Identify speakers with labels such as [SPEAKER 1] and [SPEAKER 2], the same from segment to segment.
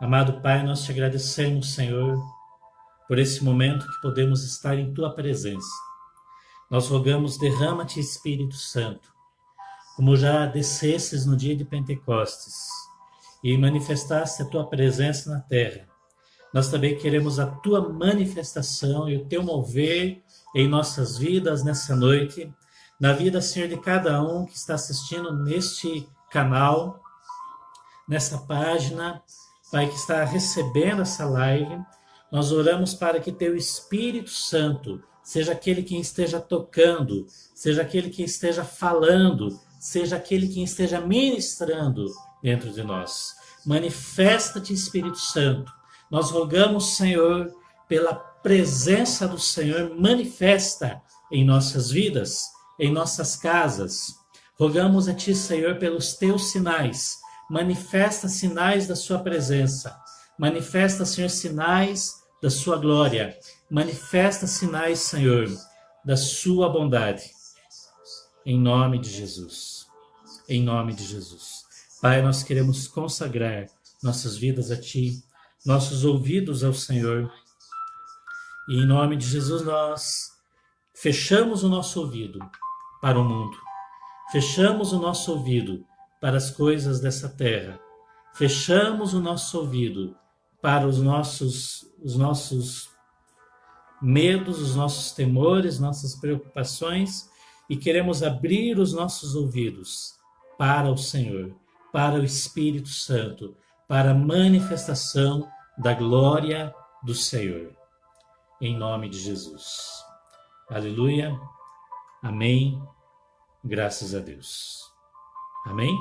[SPEAKER 1] Amado Pai, nós te agradecemos, Senhor, por esse momento que podemos estar em Tua presença. Nós rogamos, derrama-te, Espírito Santo, como já descesses no dia de Pentecostes e manifestaste a Tua presença na terra. Nós também queremos a Tua manifestação e o Teu mover em nossas vidas nessa noite, na vida, Senhor, de cada um que está assistindo neste canal, nessa página, Pai, que está recebendo essa live. Nós oramos para que Teu Espírito Santo seja aquele que esteja tocando, seja aquele que esteja falando, seja aquele que esteja ministrando dentro de nós. Manifesta-te, Espírito Santo. Nós rogamos, Senhor, pela presença do Senhor manifesta em nossas vidas, em nossas casas. Rogamos a Ti, Senhor, pelos Teus sinais. Manifesta sinais da Sua presença. Manifesta, Senhor, sinais da Sua glória. Manifesta sinais, Senhor, da Sua bondade. Em nome de Jesus. Em nome de Jesus. Pai, nós queremos consagrar nossas vidas a Ti, nossos ouvidos ao Senhor. E em nome de Jesus nós fechamos o nosso ouvido para o mundo. Fechamos o nosso ouvido para as coisas dessa terra. Fechamos o nosso ouvido para os nossos medos, os nossos temores, nossas preocupações e queremos abrir os nossos ouvidos para o Senhor, para o Espírito Santo, para a manifestação da glória do Senhor. Em nome de Jesus. Aleluia. Amém. Graças a Deus. Amém?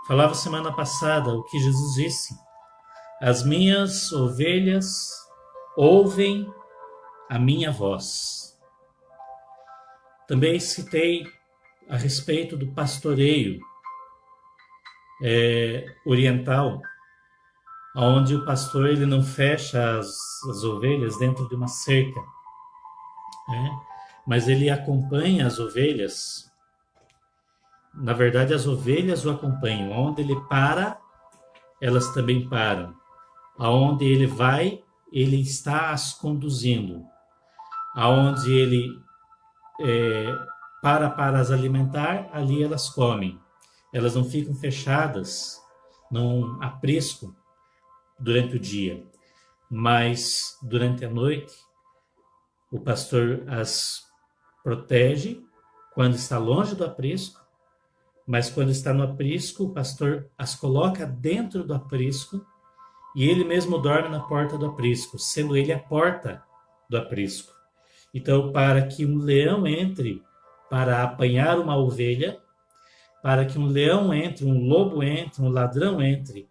[SPEAKER 1] Falava semana passada o que Jesus disse. As minhas ovelhas ouvem a minha voz. Também citei a respeito do pastoreio oriental, onde o pastor ele não fecha as ovelhas dentro de uma cerca, né? Mas ele acompanha as ovelhas. Na verdade, as ovelhas o acompanham. Onde ele para, elas também param. Aonde ele vai, ele está as conduzindo. Aonde ele para as alimentar, ali elas comem. Elas não ficam fechadas num aprisco durante o dia, mas durante a noite o pastor as protege quando está longe do aprisco, mas quando está no aprisco o pastor as coloca dentro do aprisco e ele mesmo dorme na porta do aprisco, sendo ele a porta do aprisco. Então, para que um leão entre para apanhar uma ovelha, para que um leão entre, um lobo entre, um ladrão entre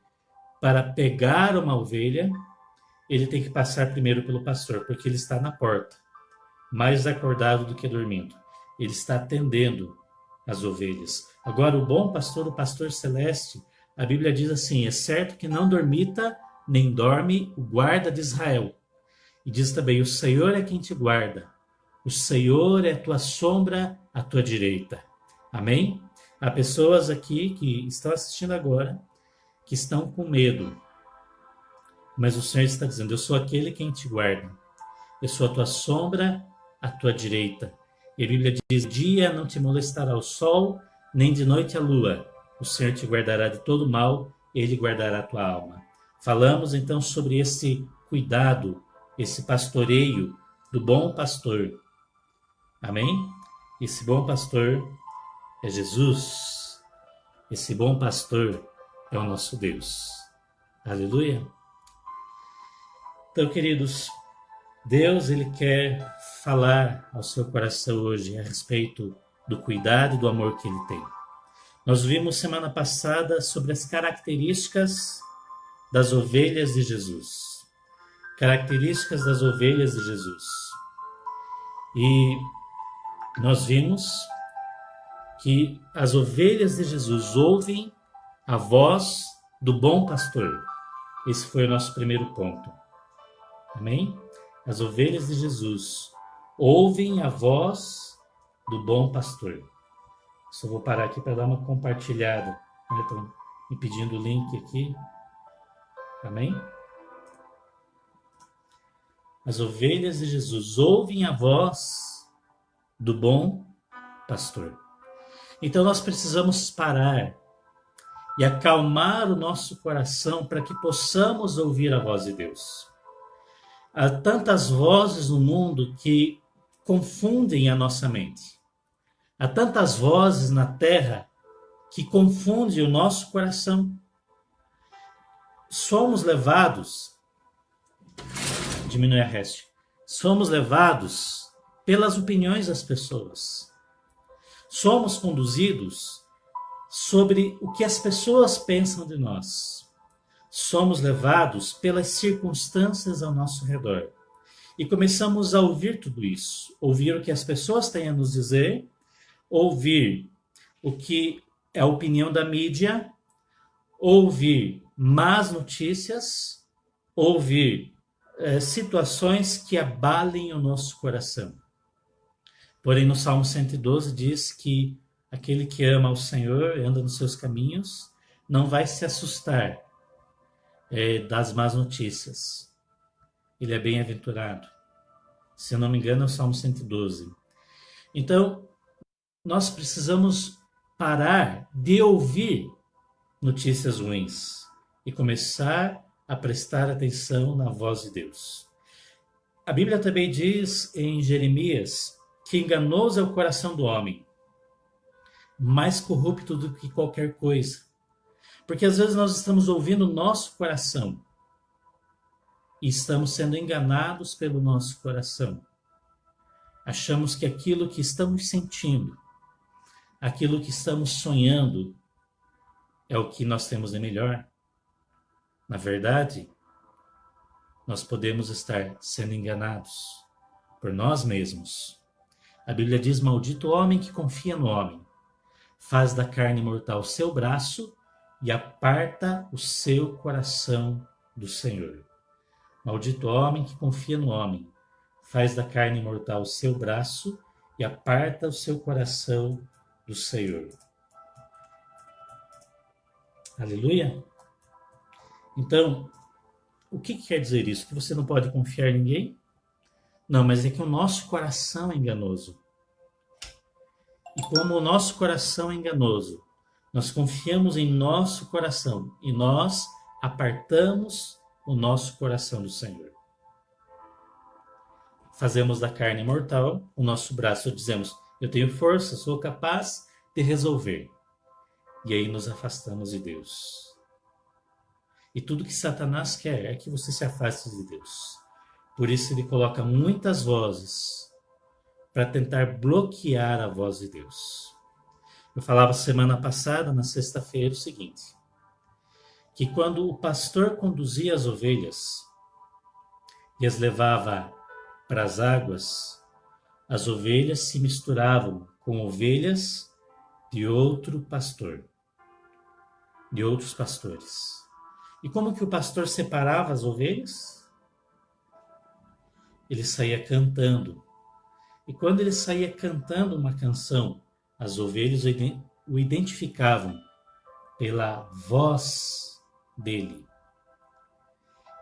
[SPEAKER 1] para pegar uma ovelha, ele tem que passar primeiro pelo pastor, porque ele está na porta, mais acordado do que dormindo. Ele está atendendo as ovelhas. Agora, o bom pastor, o pastor celeste, a Bíblia diz assim, é certo que não dormita, nem dorme o guarda de Israel. E diz também, o Senhor é quem te guarda. O Senhor é a tua sombra à tua direita. Amém? Há pessoas aqui que estão assistindo agora, que estão com medo. Mas o Senhor está dizendo, eu sou aquele quem te guarda. Eu sou a tua sombra à tua direita. E a Bíblia diz, dia não te molestará o sol, nem de noite a lua. O Senhor te guardará de todo mal, Ele guardará a tua alma. Falamos então sobre esse cuidado, esse pastoreio do bom pastor. Amém? Esse bom pastor é Jesus. Esse bom pastor é o nosso Deus. Aleluia. Então, queridos, Deus ele quer falar ao seu coração hoje a respeito do cuidado e do amor que ele tem. Nós vimos semana passada sobre as características das ovelhas de Jesus. Características das ovelhas de Jesus. E nós vimos que as ovelhas de Jesus ouvem a voz do bom pastor. Esse foi o nosso primeiro ponto. Amém? As ovelhas de Jesus ouvem a voz do bom pastor. Só vou parar aqui para dar uma compartilhada. Estão me pedindo o link aqui. Amém? As ovelhas de Jesus ouvem a voz do bom pastor. Então nós precisamos parar e acalmar o nosso coração para que possamos ouvir a voz de Deus. Há tantas vozes no mundo que confundem a nossa mente. Há tantas vozes na terra que confundem o nosso coração. Somos levados, diminui a reste, somos levados pelas opiniões das pessoas. Somos conduzidos sobre o que as pessoas pensam de nós. Somos levados pelas circunstâncias ao nosso redor. E começamos a ouvir tudo isso. Ouvir o que as pessoas têm a nos dizer, ouvir o que é a opinião da mídia, ouvir más notícias, ouvir situações que abalem o nosso coração. Porém, no Salmo 112 diz que aquele que ama ao Senhor e anda nos seus caminhos não vai se assustar das más notícias. Ele é bem-aventurado. Se eu não me engano, é o Salmo 112. Então, nós precisamos parar de ouvir notícias ruins e começar a prestar atenção na voz de Deus. A Bíblia também diz em Jeremias que enganoso é o coração do homem, mais corrupto do que qualquer coisa. Porque às vezes nós estamos ouvindo o nosso coração e estamos sendo enganados pelo nosso coração. Achamos que aquilo que estamos sentindo, aquilo que estamos sonhando, é o que nós temos de melhor. Na verdade, nós podemos estar sendo enganados por nós mesmos. A Bíblia diz: maldito o homem que confia no homem, faz da carne mortal seu braço e aparta o seu coração do Senhor. Maldito o homem que confia no homem, faz da carne mortal seu braço e aparta o seu coração do Senhor. Aleluia? Então, o que quer dizer isso? Que você não pode confiar em ninguém? Não, mas é que o nosso coração é enganoso. E como o nosso coração é enganoso, nós confiamos em nosso coração e nós apartamos o nosso coração do Senhor. Fazemos da carne mortal o nosso braço, dizemos: eu tenho força, sou capaz de resolver. E aí nos afastamos de Deus. E tudo que Satanás quer é que você se afaste de Deus. Por isso ele coloca muitas vozes para tentar bloquear a voz de Deus. Eu falava semana passada, na sexta-feira, o seguinte: que quando o pastor conduzia as ovelhas e as levava para as águas, as ovelhas se misturavam com ovelhas de outro pastor, de outros pastores. E como que o pastor separava as ovelhas? Ele saía cantando. E quando ele saía cantando uma canção, as ovelhas o identificavam pela voz dele.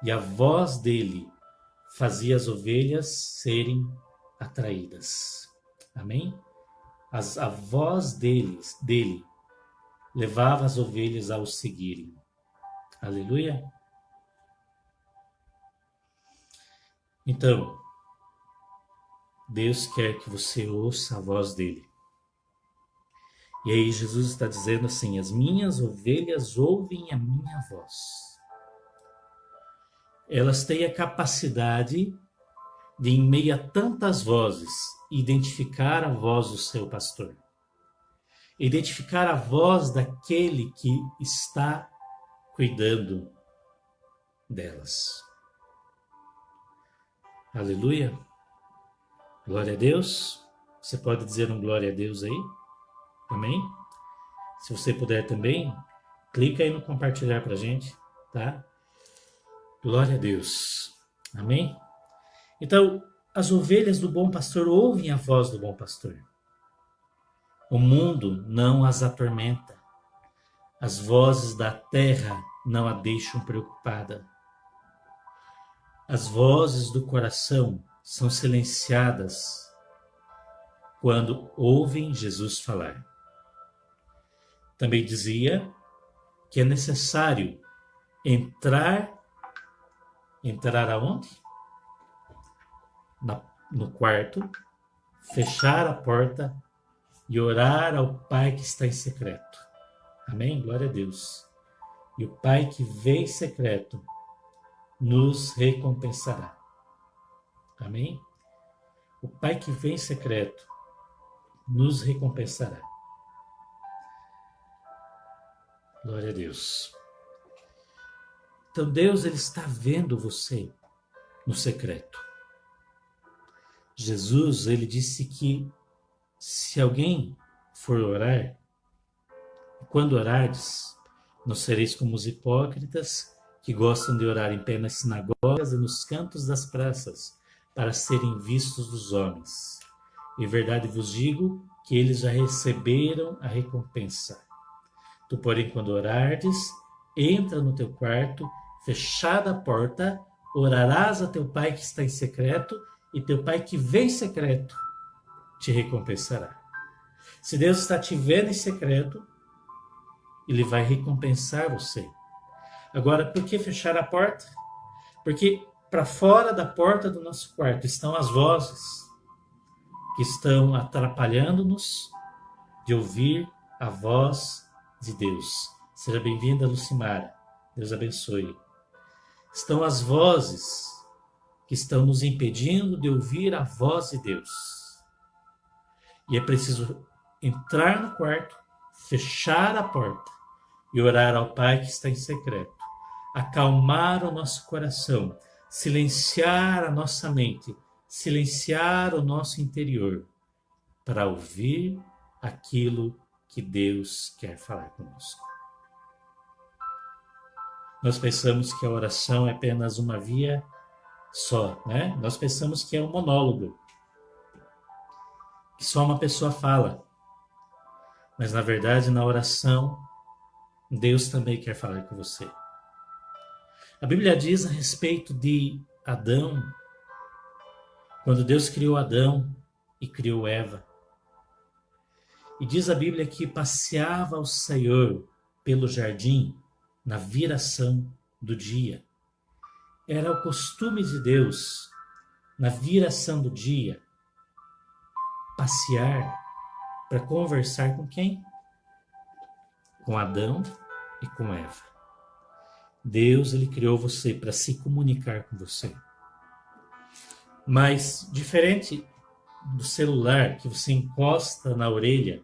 [SPEAKER 1] E a voz dele fazia as ovelhas serem atraídas. Amém? A voz dele levava as ovelhas a o seguirem. Aleluia? Então, Deus quer que você ouça a voz dele. E aí Jesus está dizendo assim: as minhas ovelhas ouvem a minha voz. Elas têm a capacidade de, em meio a tantas vozes, identificar a voz do seu pastor. Identificar a voz daquele que está cuidando delas. Aleluia. Glória a Deus. Você pode dizer um glória a Deus aí? Amém? Se você puder também, clica aí no compartilhar pra gente, tá? Glória a Deus. Amém? Então, as ovelhas do bom pastor ouvem a voz do bom pastor. O mundo não as atormenta. As vozes da terra não a deixam preocupada. As vozes do coração são silenciadas quando ouvem Jesus falar. Também dizia que é necessário entrar aonde? No quarto, fechar a porta e orar ao Pai que está em secreto. Amém? Glória a Deus. E o Pai que vê em secreto nos recompensará. Amém? O Pai que vê em secreto nos recompensará. Glória a Deus. Então Deus, ele está vendo você no secreto. Jesus, ele disse que se alguém for orar, quando orardes, não sereis como os hipócritas que gostam de orar em pé nas sinagogas e nos cantos das praças, para serem vistos dos homens. Em verdade vos digo que eles já receberam a recompensa. Tu, porém, quando orardes, entra no teu quarto, fechada a porta, orarás a teu Pai que está em secreto, e teu Pai que vê em secreto te recompensará. Se Deus está te vendo em secreto, Ele vai recompensar você. Agora, por que fechar a porta? Porque para fora da porta do nosso quarto estão as vozes que estão atrapalhando-nos de ouvir a voz de Deus. Seja bem-vinda, Lucimara. Deus abençoe. Estão as vozes que estão nos impedindo de ouvir a voz de Deus. E é preciso entrar no quarto, fechar a porta e orar ao Pai que está em secreto. Acalmar o nosso coração, silenciar a nossa mente, silenciar o nosso interior para ouvir aquilo que Deus quer falar conosco. Nós pensamos que a oração é apenas uma via só, né? Nós pensamos que é um monólogo, que só uma pessoa fala. Mas na verdade, na oração, Deus também quer falar com você. A Bíblia diz a respeito de Adão, quando Deus criou Adão e criou Eva. E diz a Bíblia que passeava o Senhor pelo jardim na viração do dia. Era o costume de Deus, na viração do dia, passear para conversar com quem? Com Adão e com Eva. Deus, ele criou você para se comunicar com você. Mas, diferente do celular que você encosta na orelha,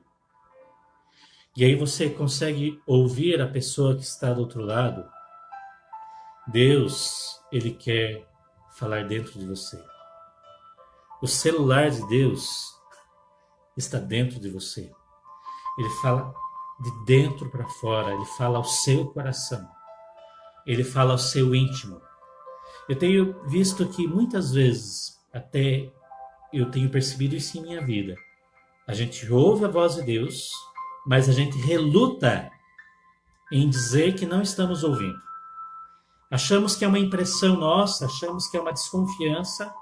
[SPEAKER 1] e aí você consegue ouvir a pessoa que está do outro lado, Deus, ele quer falar dentro de você. O celular de Deus está dentro de você. Ele fala de dentro para fora, ele fala ao seu coração. Ele fala ao seu íntimo. Eu tenho visto que muitas vezes, até eu tenho percebido isso em minha vida, a gente ouve a voz de Deus, mas a gente reluta em dizer que não estamos ouvindo. Achamos que é uma impressão nossa, achamos que é uma desconfiança,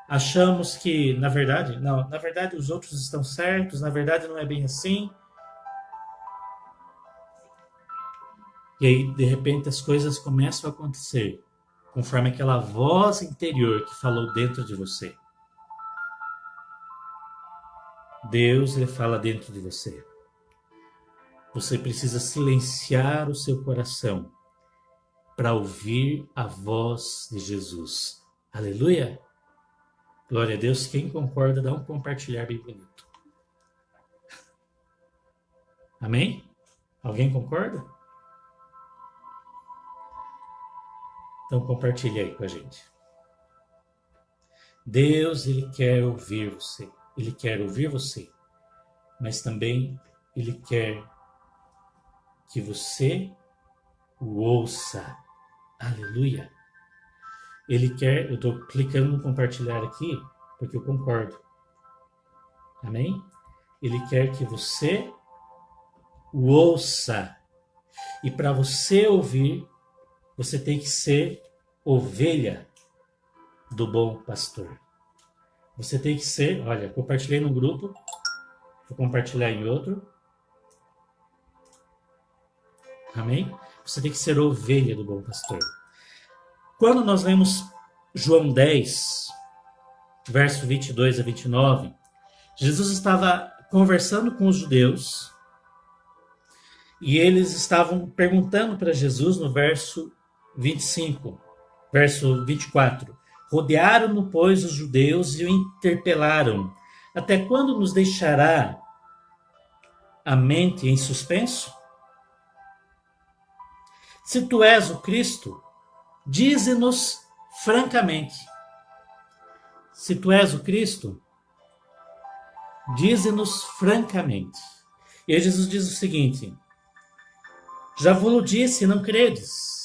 [SPEAKER 1] achamos que, na verdade, não, na verdade os outros estão certos, na verdade não é bem assim. E aí, de repente, as coisas começam a acontecer conforme aquela voz interior que falou dentro de você. Deus, ele fala dentro de você. Você precisa silenciar o seu coração para ouvir a voz de Jesus. Aleluia! Glória a Deus. Quem concorda, dá um compartilhar bem bonito. Amém? Alguém concorda? Então compartilhe aí com a gente. Deus, ele quer ouvir você. Ele quer ouvir você. Mas também ele quer que você o ouça. Aleluia. Ele quer, eu estou clicando no compartilhar aqui, porque eu concordo. Amém? Ele quer que você o ouça. E para você ouvir, você tem que ser ovelha do bom pastor. Você tem que ser, olha, compartilhei no grupo, vou compartilhar em outro. Amém? Você tem que ser ovelha do bom pastor. Quando nós lemos João 10, verso 22 a 29, Jesus estava conversando com os judeus e eles estavam perguntando para Jesus no verso 25, verso 24. Rodearam-no, pois, os judeus e o interpelaram. Até quando nos deixará a mente em suspenso? Se tu és o Cristo, dize-nos francamente. Se tu és o Cristo, dize-nos francamente. E aí Jesus diz o seguinte: já vos disse e não credes.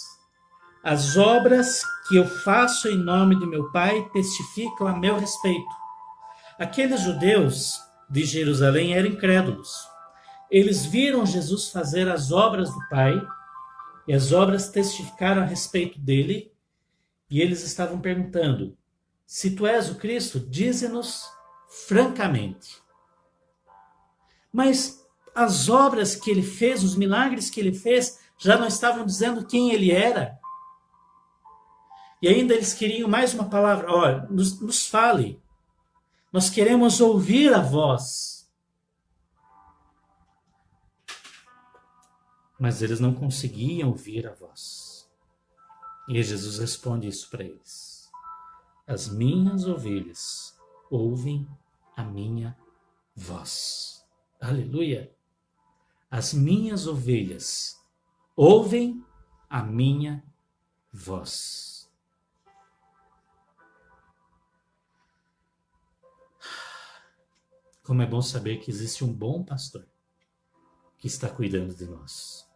[SPEAKER 1] As obras que eu faço em nome de meu Pai testificam a meu respeito. Aqueles judeus de Jerusalém eram incrédulos. Eles viram Jesus fazer as obras do Pai e as obras testificaram a respeito dele, e eles estavam perguntando: se tu és o Cristo, dize-nos francamente. Mas as obras que ele fez, os milagres que ele fez, já não estavam dizendo quem ele era. E ainda eles queriam mais uma palavra: ó, nos fale. Nós queremos ouvir a voz. Mas eles não conseguiam ouvir a voz. E Jesus responde isso para eles: as minhas ovelhas ouvem a minha voz. Aleluia! As minhas ovelhas ouvem a minha voz. Como é bom saber que existe um bom pastor que está cuidando de nós.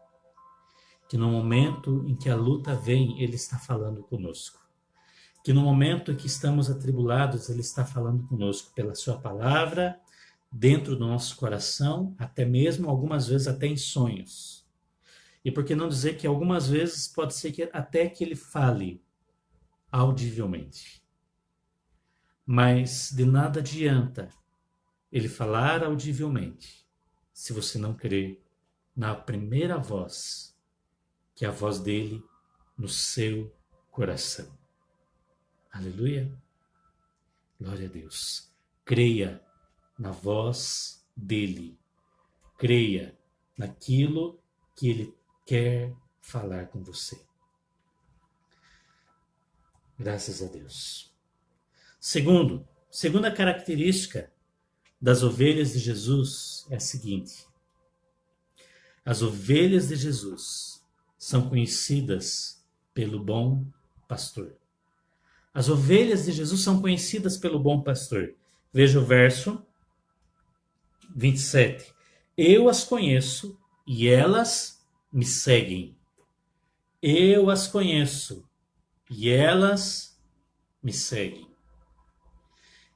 [SPEAKER 1] Que no momento em que a luta vem, ele está falando conosco. Que no momento em que estamos atribulados, ele está falando conosco pela sua palavra, dentro do nosso coração, até mesmo algumas vezes até em sonhos. E por que não dizer que algumas vezes pode ser que até que ele fale audivelmente. Mas de nada adianta ele falar audivelmente se você não crer na primeira voz, que é a voz dele no seu coração. Aleluia. Glória a Deus. Creia na voz dele. Creia naquilo que ele quer falar com você. Graças a Deus. Segunda característica das ovelhas de Jesus é a seguinte: as ovelhas de Jesus são conhecidas pelo bom pastor. As ovelhas de Jesus são conhecidas pelo bom pastor. Veja o verso 27. Eu as conheço e elas me seguem. Eu as conheço e elas me seguem.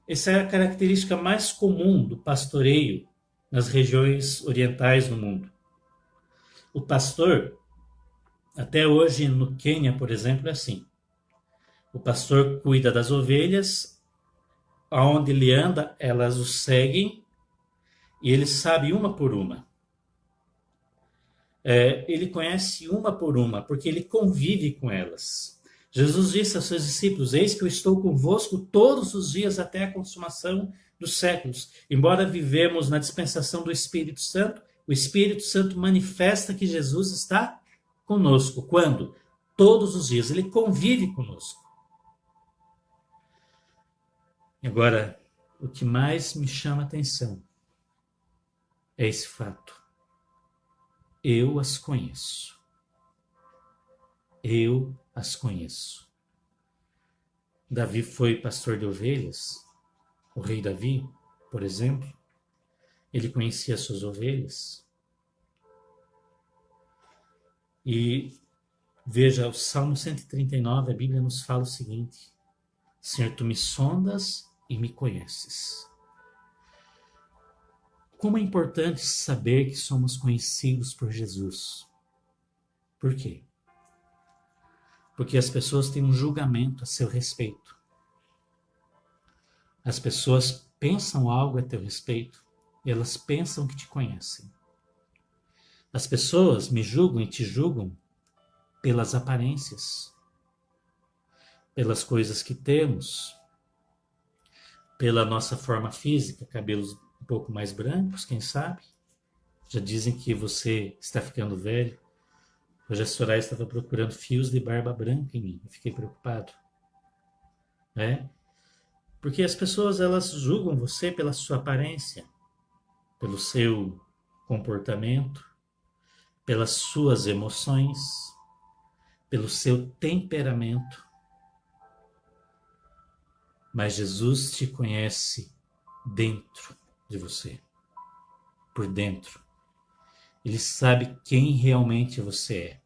[SPEAKER 1] Essa é a característica mais comum do pastoreio nas regiões orientais do mundo. O pastor, até hoje no Quênia, por exemplo, é assim. O pastor cuida das ovelhas, aonde ele anda, elas o seguem, e ele sabe uma por uma. Ele conhece uma por uma, porque ele convive com elas. Jesus disse aos seus discípulos: eis que eu estou convosco todos os dias até a consumação dos séculos. Embora vivemos na dispensação do Espírito Santo, o Espírito Santo manifesta que Jesus está conosco. Quando? Todos os dias. Ele convive conosco. Agora, o que mais me chama a atenção é esse fato. Eu as conheço. Eu as conheço. Davi foi pastor de ovelhas. O rei Davi, por exemplo, ele conhecia as suas ovelhas. E veja, o Salmo 139, a Bíblia nos fala o seguinte: Senhor, tu me sondas e me conheces. Como é importante saber que somos conhecidos por Jesus. Por quê? Porque as pessoas têm um julgamento a seu respeito. As pessoas pensam algo a teu respeito e elas pensam que te conhecem. As pessoas me julgam e te julgam pelas aparências, pelas coisas que temos, pela nossa forma física, cabelos um pouco mais brancos, quem sabe? Já dizem que você está ficando velho. Hoje a Soraya estava procurando fios de barba branca em mim. Eu fiquei preocupado. Né? Porque as pessoas elas julgam você pela sua aparência, pelo seu comportamento, pelas suas emoções, pelo seu temperamento. Mas Jesus te conhece dentro de você, por dentro. Ele sabe quem realmente você é.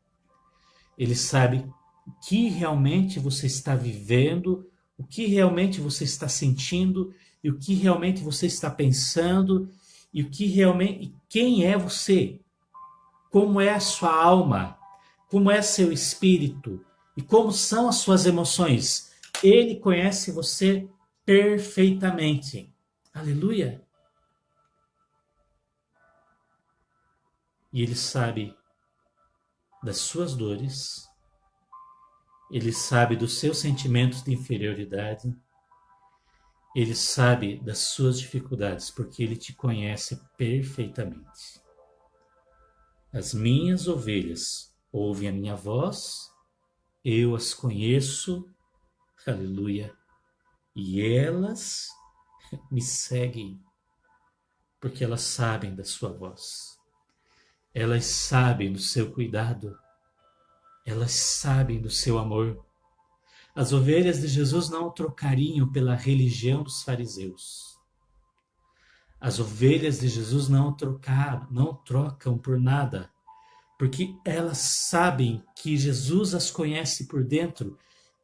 [SPEAKER 1] Ele sabe o que realmente você está vivendo, o que realmente você está sentindo, e o que realmente você está pensando, e o que realmente, e quem é você, como é a sua alma, como é seu espírito e como são as suas emoções. Ele conhece você perfeitamente. Aleluia! E ele sabe das suas dores, ele sabe dos seus sentimentos de inferioridade, ele sabe das suas dificuldades, porque ele te conhece perfeitamente. As minhas ovelhas ouvem a minha voz, eu as conheço, aleluia, e elas me seguem, porque elas sabem da sua voz. Elas sabem do seu cuidado. Elas sabem do seu amor. As ovelhas de Jesus não o trocariam pela religião dos fariseus. As ovelhas de Jesus não o trocam por nada, porque elas sabem que Jesus as conhece por dentro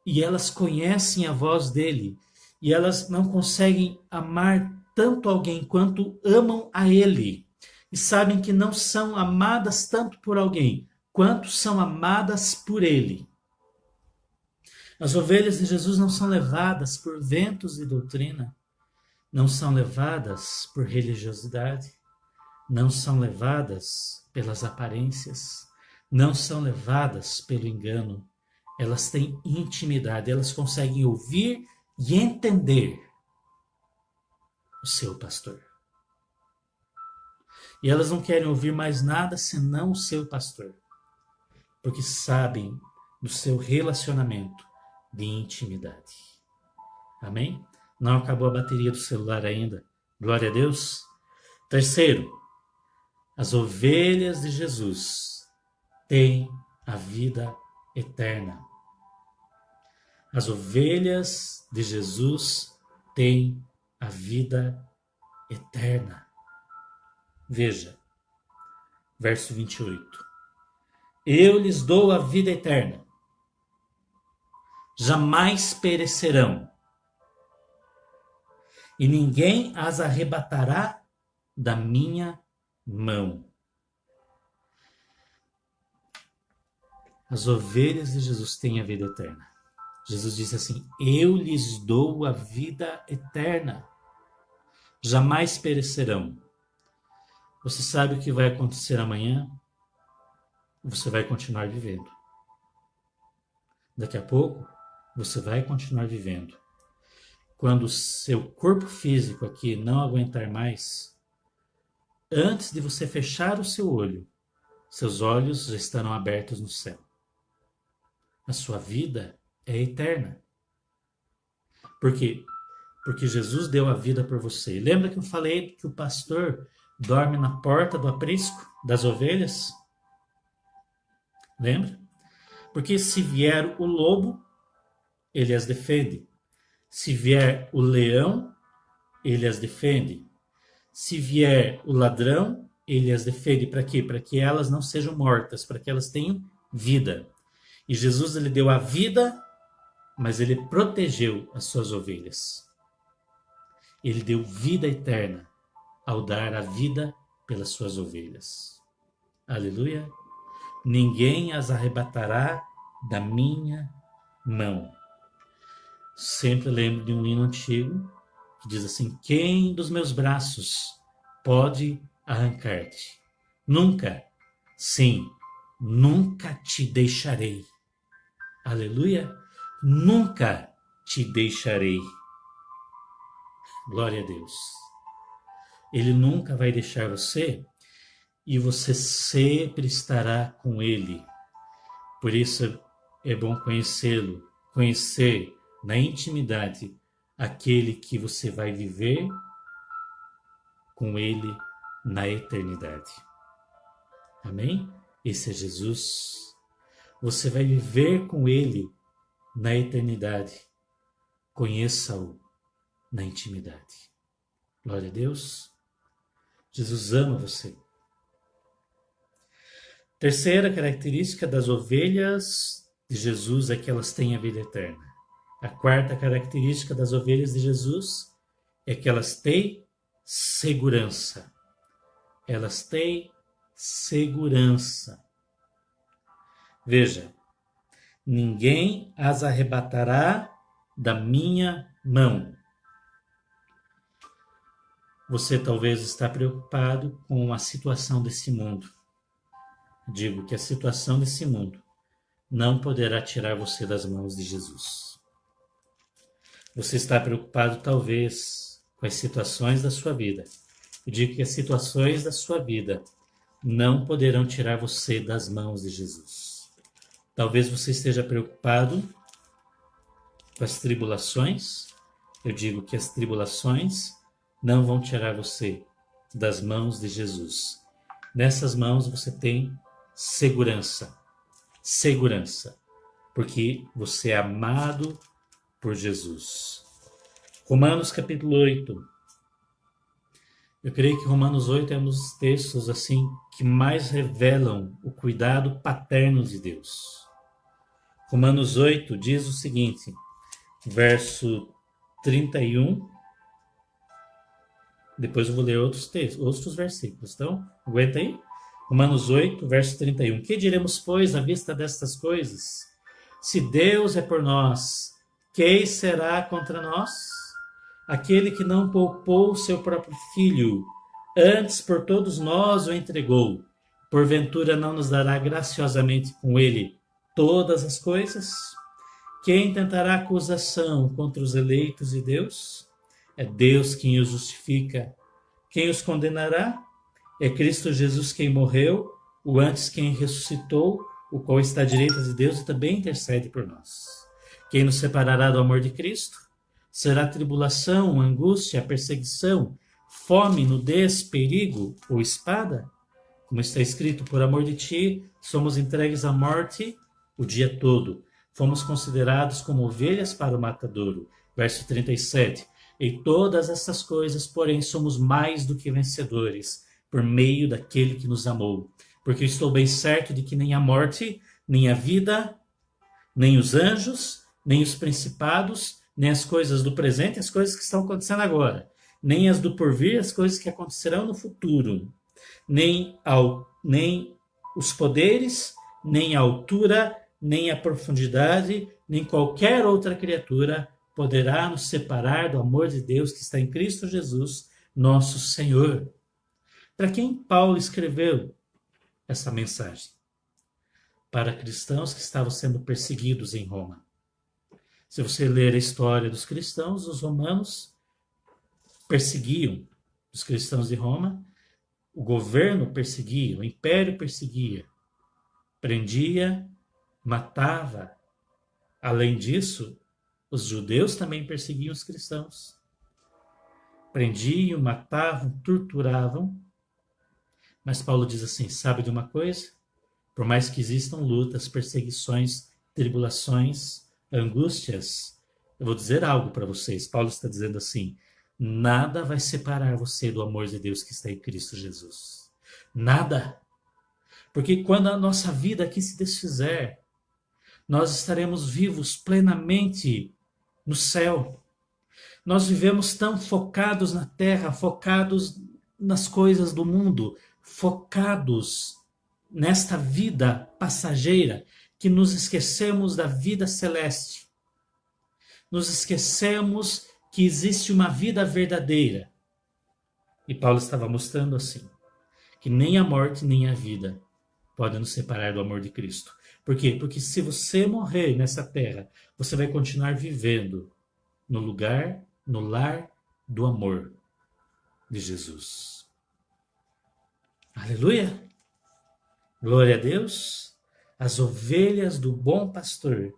[SPEAKER 1] e elas conhecem a voz dele e elas não conseguem amar tanto alguém quanto amam a ele. E sabem que não são amadas tanto por alguém, quanto são amadas por ele. As ovelhas de Jesus não são levadas por ventos de doutrina, não são levadas por religiosidade, não são levadas pelas aparências, não são levadas pelo engano. Elas têm intimidade, elas conseguem ouvir e entender o seu pastor. E elas não querem ouvir mais nada senão o seu pastor, porque sabem do seu relacionamento de intimidade. Amém? Não acabou a bateria do celular ainda. Glória a Deus. Terceiro, as ovelhas de Jesus têm a vida eterna. As ovelhas de Jesus têm a vida eterna. Veja, verso 28. Eu lhes dou a vida eterna. Jamais perecerão. E ninguém as arrebatará da minha mão. As ovelhas de Jesus têm a vida eterna. Jesus disse assim: eu lhes dou a vida eterna. Jamais perecerão. Você sabe o que vai acontecer amanhã? Você vai continuar vivendo. Daqui a pouco, você vai continuar vivendo. Quando o seu corpo físico aqui não aguentar mais, antes de você fechar o seu olho, seus olhos já estarão abertos no céu. A sua vida é eterna. Por quê? Porque Jesus deu a vida por você. Lembra que eu falei que o pastor dorme na porta do aprisco das ovelhas? Lembra? Porque se vier o lobo, ele as defende. Se vier o leão, ele as defende. Se vier o ladrão, ele as defende. Para quê? Para que elas não sejam mortas, para que elas tenham vida. E Jesus ele deu a vida, mas ele protegeu as suas ovelhas. Ele deu vida eterna ao dar a vida pelas suas ovelhas. Aleluia! ninguém as arrebatará da minha mão. Sempre lembro de um hino antigo que diz assim: quem dos meus braços pode arrancar-te? Nunca, sim, nunca te deixarei. Aleluia! Nunca te deixarei. Glória a Deus. Ele nunca vai deixar você e você sempre estará com Ele. Por isso é bom conhecê-lo, conhecer na intimidade aquele que você vai viver com Ele na eternidade. Amém? Esse é Jesus. Você vai viver com Ele na eternidade. Conheça-o na intimidade. Glória a Deus. Jesus ama você. Terceira característica das ovelhas de Jesus é que elas têm a vida eterna. A quarta característica das ovelhas de Jesus é que elas têm segurança. Elas têm segurança. Veja, ninguém as arrebatará da minha mão. Você talvez está preocupado com a situação desse mundo. Digo que a situação desse mundo não poderá tirar você das mãos de Jesus. Você está preocupado talvez com as situações da sua vida. Eu digo que as situações da sua vida não poderão tirar você das mãos de Jesus. Talvez você esteja preocupado com as tribulações. Eu digo que as tribulações não vão tirar você das mãos de Jesus. Nessas mãos você tem segurança. Segurança. Porque você é amado por Jesus. Romanos capítulo 8. Eu creio que Romanos 8 é um dos textos assim que mais revelam o cuidado paterno de Deus. Romanos 8 diz o seguinte, verso 31. Depois eu vou ler outros textos, outros versículos. Então, aguenta aí. Romanos 8, verso 31. Que diremos, pois, à vista destas coisas? Se Deus é por nós, quem será contra nós? Aquele que não poupou seu próprio filho, antes por todos nós o entregou, porventura não nos dará graciosamente com ele todas as coisas? Quem tentará acusação contra os eleitos de Deus? É Deus quem os justifica. Quem os condenará? É Cristo Jesus quem morreu, o antes quem ressuscitou, o qual está à direita de Deus e também intercede por nós. Quem nos separará do amor de Cristo? Será tribulação, angústia, perseguição, fome, nudez, perigo ou espada? Como está escrito, por amor de ti, somos entregues à morte o dia todo. Fomos considerados como ovelhas para o matadouro. Verso 37. Em todas essas coisas, porém, somos mais do que vencedores, por meio daquele que nos amou. Porque eu estou bem certo de que nem a morte, nem a vida, nem os anjos, nem os principados, nem as coisas do presente, as coisas que estão acontecendo agora, nem as do porvir, as coisas que acontecerão no futuro, nem os poderes, nem a altura, nem a profundidade, nem qualquer outra criatura poderá nos separar do amor de Deus que está em Cristo Jesus, nosso Senhor. Para quem Paulo escreveu essa mensagem? Para cristãos que estavam sendo perseguidos em Roma. Se você ler a história dos cristãos, os romanos perseguiam os cristãos de Roma, o governo perseguia, o império perseguia, prendia, matava. Além disso, os judeus também perseguiam os cristãos. Prendiam, matavam, torturavam. Mas Paulo diz assim, sabe de uma coisa? Por mais que existam lutas, perseguições, tribulações, angústias, eu vou dizer algo para vocês. Paulo está dizendo assim, nada vai separar você do amor de Deus que está em Cristo Jesus. Nada. Porque quando a nossa vida aqui se desfizer, nós estaremos vivos plenamente no céu. Nós vivemos tão focados na terra, focados nas coisas do mundo, focados nesta vida passageira que nos esquecemos da vida celeste. Nos esquecemos que existe uma vida verdadeira. E Paulo estava mostrando assim, que nem a morte nem a vida podem nos separar do amor de Cristo. Por quê? Porque se você morrer nessa terra, você vai continuar vivendo no lugar, no lar do amor de Jesus. Aleluia! Glória a Deus! As ovelhas do bom pastor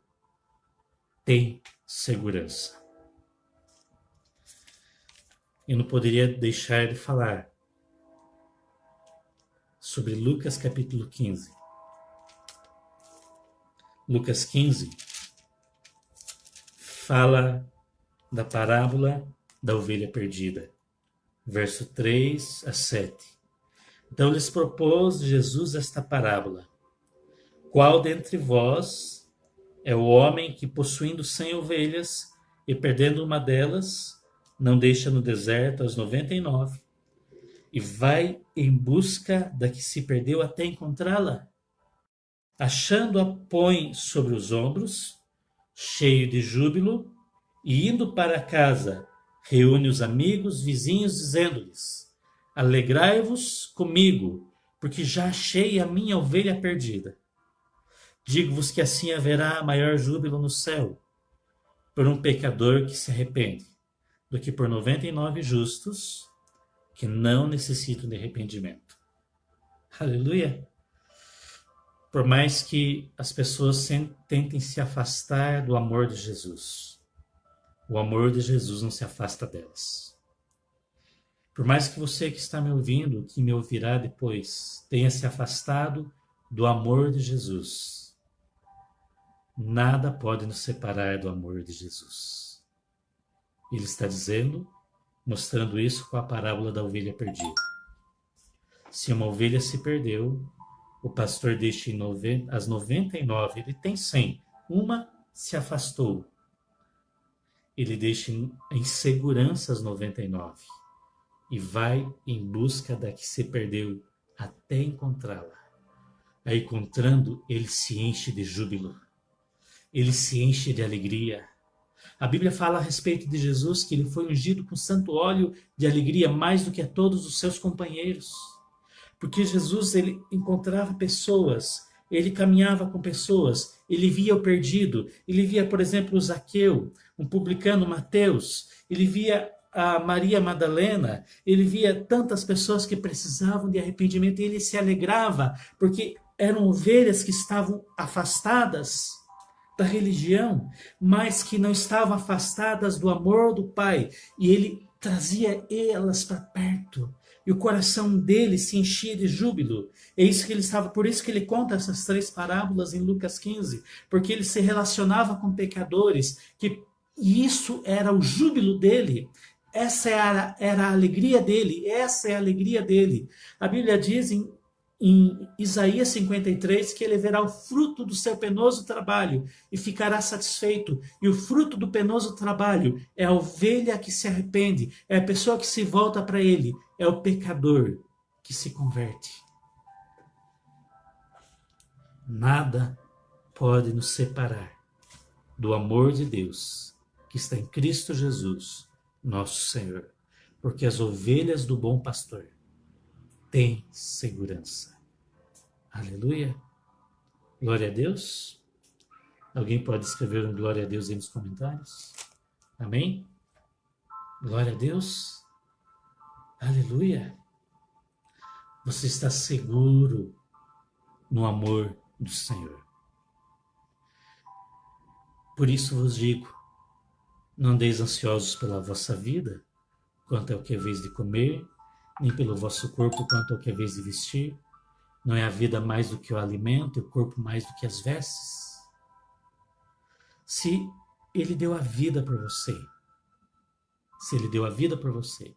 [SPEAKER 1] têm segurança. Eu não poderia deixar de falar sobre Lucas capítulo 15. Lucas 15 fala da parábola da ovelha perdida, verso 3 a 7. Então lhes propôs Jesus esta parábola: qual dentre vós é o homem que, possuindo 100 ovelhas e perdendo uma delas, não deixa no deserto as 99 e vai em busca da que se perdeu até encontrá-la? Achando-a, põe sobre os ombros, cheio de júbilo, e indo para casa, reúne os amigos, vizinhos, dizendo-lhes: alegrai-vos comigo, porque já achei a minha ovelha perdida. Digo-vos que assim haverá maior júbilo no céu por um pecador que se arrepende, do que por 99 justos que não necessitam de arrependimento. Aleluia! Por mais que as pessoas tentem se afastar do amor de Jesus, o amor de Jesus não se afasta delas. Por mais que você que está me ouvindo, que me ouvirá depois, tenha se afastado do amor de Jesus, nada pode nos separar do amor de Jesus. Ele está dizendo, mostrando isso com a parábola da ovelha perdida. Se uma ovelha se perdeu, o pastor deixa as 99, ele tem 100, uma se afastou. Ele deixa em segurança as 99 e vai em busca da que se perdeu até encontrá-la. Aí, encontrando, ele se enche de júbilo, ele se enche de alegria. A Bíblia fala a respeito de Jesus que ele foi ungido com santo óleo de alegria mais do que a todos os seus companheiros. Porque Jesus, ele encontrava pessoas, ele caminhava com pessoas, ele via o perdido, ele via, por exemplo, o Zaqueu, um publicano, Mateus, ele via a Maria Madalena, ele via tantas pessoas que precisavam de arrependimento e ele se alegrava, porque eram ovelhas que estavam afastadas da religião, mas que não estavam afastadas do amor do Pai, e ele trazia elas para perto. E o coração dele se enchia de júbilo. É isso que ele estava, por isso que ele conta essas 3 parábolas em Lucas 15, porque ele se relacionava com pecadores, e isso era o júbilo dele. Essa era a alegria dele, essa é a alegria dele. A Bíblia diz em Isaías 53 que ele verá o fruto do seu penoso trabalho e ficará satisfeito. E o fruto do penoso trabalho é a ovelha que se arrepende, é a pessoa que se volta para ele, é o pecador que se converte. Nada pode nos separar do amor de Deus que está em Cristo Jesus, nosso Senhor, porque as ovelhas do bom pastor têm segurança. Aleluia! Glória a Deus! Alguém pode escrever um glória a Deus aí nos comentários? Amém? Glória a Deus! Aleluia! Você está seguro no amor do Senhor. Por isso vos digo, não andeis ansiosos pela vossa vida, quanto ao que é vez de comer, nem pelo vosso corpo, quanto ao que é vez de vestir. Não é a vida mais do que o alimento, e o corpo mais do que as vestes? Se ele deu a vida por você, se ele deu a vida por você,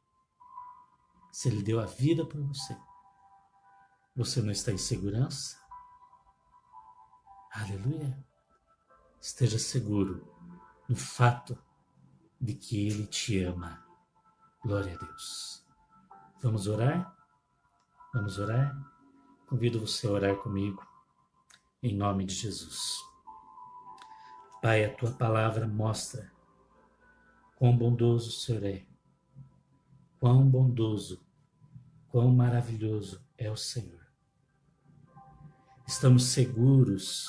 [SPEAKER 1] se ele deu a vida por você, você não está em segurança? Aleluia! Esteja seguro no fato de que ele te ama. Glória a Deus. Vamos orar? Vamos orar? convido você a orar comigo, em nome de Jesus. Pai, a tua palavra mostra quão bondoso o Senhor é, quão bondoso, quão maravilhoso é o Senhor. Estamos seguros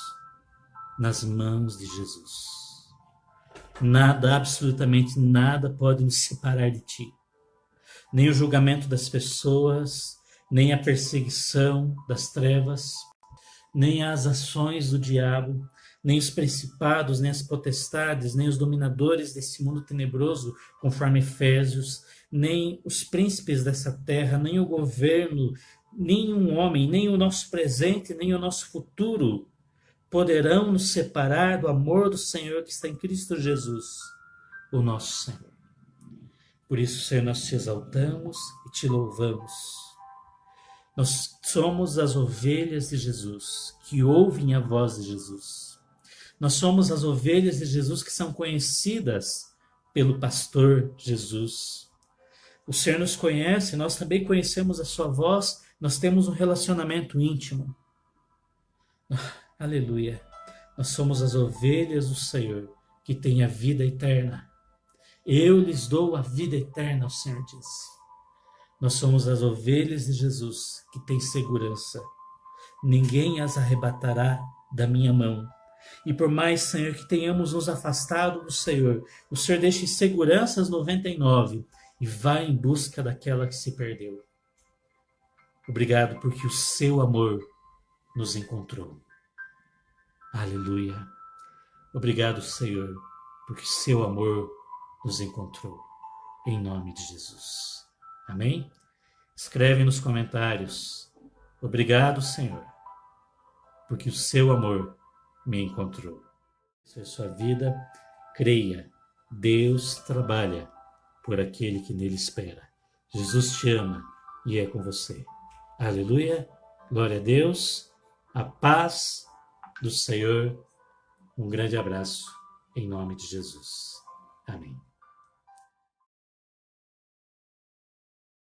[SPEAKER 1] nas mãos de Jesus. Nada, absolutamente nada pode nos separar de ti. Nem o julgamento das pessoas, nem a perseguição das trevas, nem as ações do diabo, nem os principados, nem as potestades, nem os dominadores desse mundo tenebroso, conforme Efésios, nem os príncipes dessa terra, nem o governo, nenhum homem, nem o nosso presente, nem o nosso futuro poderão nos separar do amor do Senhor que está em Cristo Jesus, o nosso Senhor. Por isso, Senhor, nós te exaltamos e te louvamos. Nós somos as ovelhas de Jesus, que ouvem a voz de Jesus. Nós somos as ovelhas de Jesus que são conhecidas pelo pastor Jesus. O Senhor nos conhece, nós também conhecemos a sua voz, nós temos um relacionamento íntimo. Aleluia. Nós somos as ovelhas do Senhor, que tem a vida eterna. Eu lhes dou a vida eterna, o Senhor disse. Nós somos as ovelhas de Jesus, que tem segurança. Ninguém as arrebatará da minha mão. E por mais, Senhor, que tenhamos nos afastado do Senhor, o Senhor deixa em segurança as 99 e vai em busca daquela que se perdeu. Obrigado porque o seu amor nos encontrou. Aleluia. Obrigado, Senhor, porque seu amor nos encontrou. Em nome de Jesus. Amém? Escreve nos comentários. Obrigado, Senhor, porque o seu amor me encontrou. Se a sua vida, creia. Deus trabalha por aquele que nele espera. Jesus te ama e é com você. Aleluia. Glória a Deus. A paz do Senhor, um grande abraço em nome de Jesus. Amém.